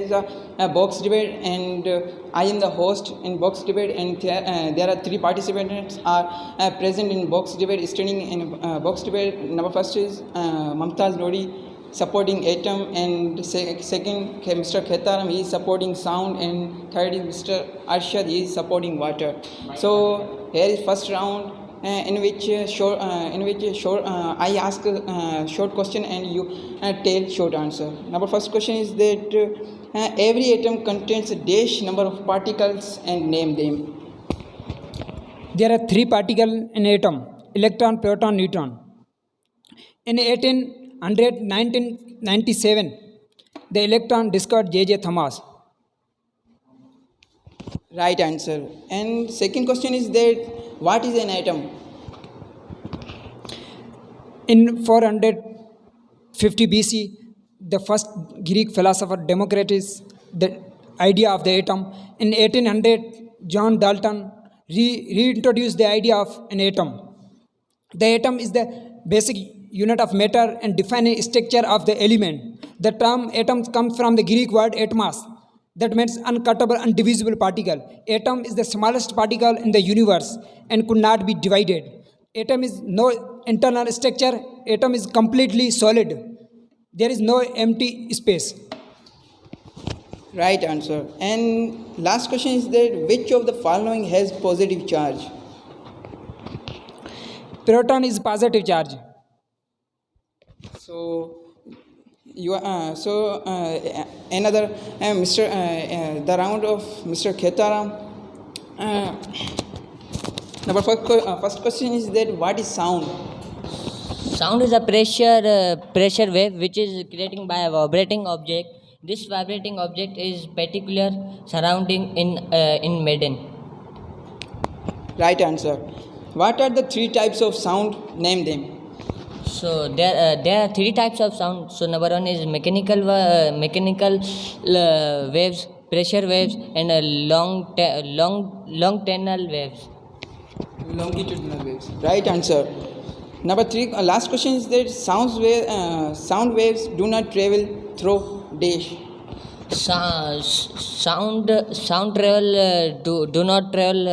is a box debate, and I am the host in box debate, and there are 3 participants are present in box debate, studying in box debate. Number first is Mumtaz Nohri, supporting atom, and second Mr. Khetaram, he is supporting sound, and third is Mr. Arshad, he is supporting water. So here is first round, in which I ask a short question and you tell short answer. Number first question is that every atom contains a dash number of particles and name them. There are 3 particles in atom: electron, proton, neutron. In 1997, the electron discovered J.J. Thomas. Right answer. And second question is that what is an atom? In 450 BC, the first Greek philosopher Democritus the idea of the atom. In 1800, John Dalton reintroduced the idea of an atom. The atom is the basic unit of matter and defining structure of the element. The term atom comes from the Greek word atmos, that means uncuttable, indivisible particle. Atom is the smallest particle in the universe and could not be divided. Atom is no internal structure. Atom is completely solid. There is no empty space. Right answer. And last question is that which of the following has positive charge? Proton is positive charge. So you are another Mr. The round of Mr. Khetaram. Number first question is that what is sound? Sound is a pressure wave which is created by a vibrating object. This vibrating object is particular surrounding in median. Right answer. What are the 3 types of sound? Name them. So there are 3 types of sound. So number 1 is mechanical waves, pressure waves, and longitudinal waves. Longitudinal waves. Right answer. Number 3, last question is that sound waves do not travel through dash. Sound travel do not travel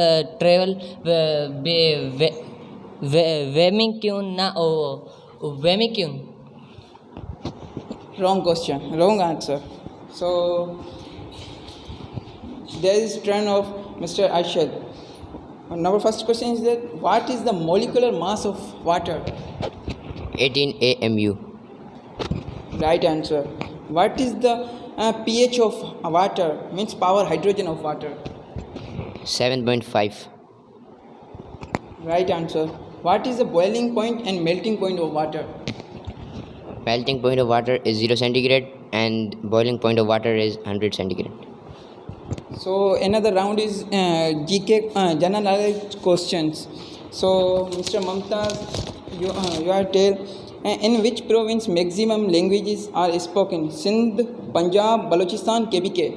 Vemicune. Wrong question. Wrong answer. So there is turn of Mr. Arshad. Number first question is that what is the molecular mass of water? 18 AMU. Right answer. What is the pH of water? Means power hydrogen of water. 7.5. Right answer. What is the boiling point and melting point of water? Melting point of water is 0 centigrade and boiling point of water is 100 centigrade. So another round is GK general knowledge questions. So Mr. Mumtaz, you are tell in which province maximum languages are spoken? Sindh, Punjab, Balochistan, KBK.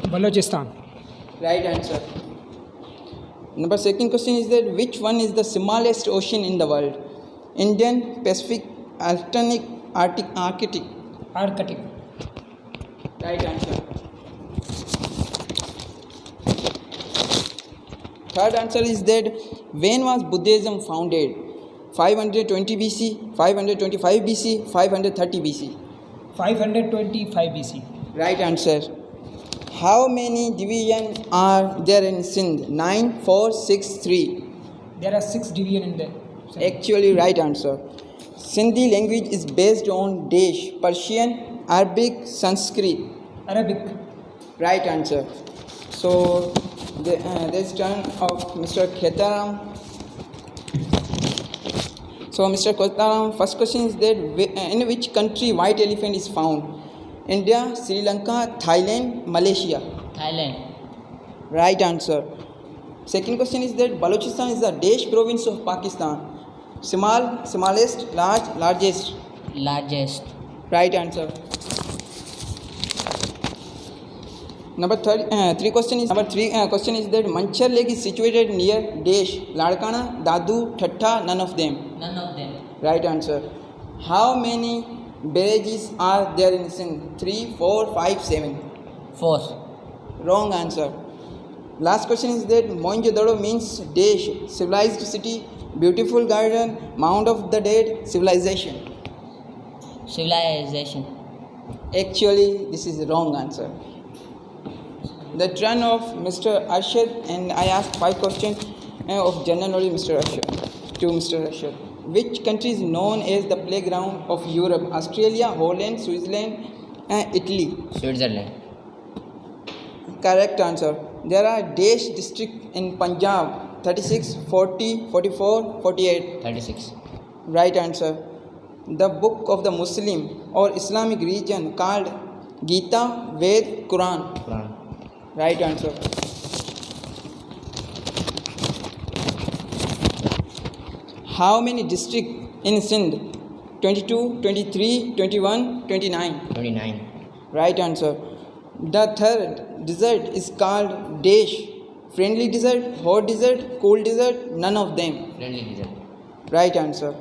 Balochistan. Right answer. Number second question is that which one is the smallest ocean in the world? Indian, Pacific, Atlantic, Arctic. Arctic. Right answer. Third answer is that when was Buddhism founded? 520 BC, 525 BC, 530 BC. 525 BC. Right answer. How many divisions are there in Sindh? 9, 4, 6, 3. There are 6 divisions in there. Actually, right answer. Sindhi language is based on Dash, Persian, Arabic, Sanskrit. Arabic. Right answer. So this turn of Mr. Khetaram. So Mr. Khetaram, first question is that in which country white elephant is found? India, Sri Lanka, Thailand, Malaysia. Thailand. Right answer. Second question is that Balochistan is the Dash province of Pakistan. Small, smallest, large, largest. Largest. Right answer. Number three question is that Manchar Lake is situated near Dash, Ladkana, Dadu, Thatta, none of them. None of them. Right answer. How many Beverages are there in Sindh? 3, 4, 5, 7. 4. Wrong answer. Last question is that Mohenjo-daro means dash, civilized city, beautiful garden, Mount of the Dead, civilization. Civilization. Actually, this is the wrong answer. The turn of Mr. Arshad, and I asked 5 questions of general knowledge Mr. Arshad, to Mr. Arshad. Which country is known as the playground of Europe? Australia, Holland, Switzerland, and Italy. Switzerland. Correct answer. There are dash district in Punjab, 36, 40, 44, 48. 36. Right answer. The book of the Muslim or Islamic religion called Gita, Ved, Quran. Quran. Right answer. How many districts in Sindh? 22, 23, 21, 29. 29. Right answer. The third desert is called dash. Friendly desert, hot desert, cool desert, none of them. Friendly desert. Right answer.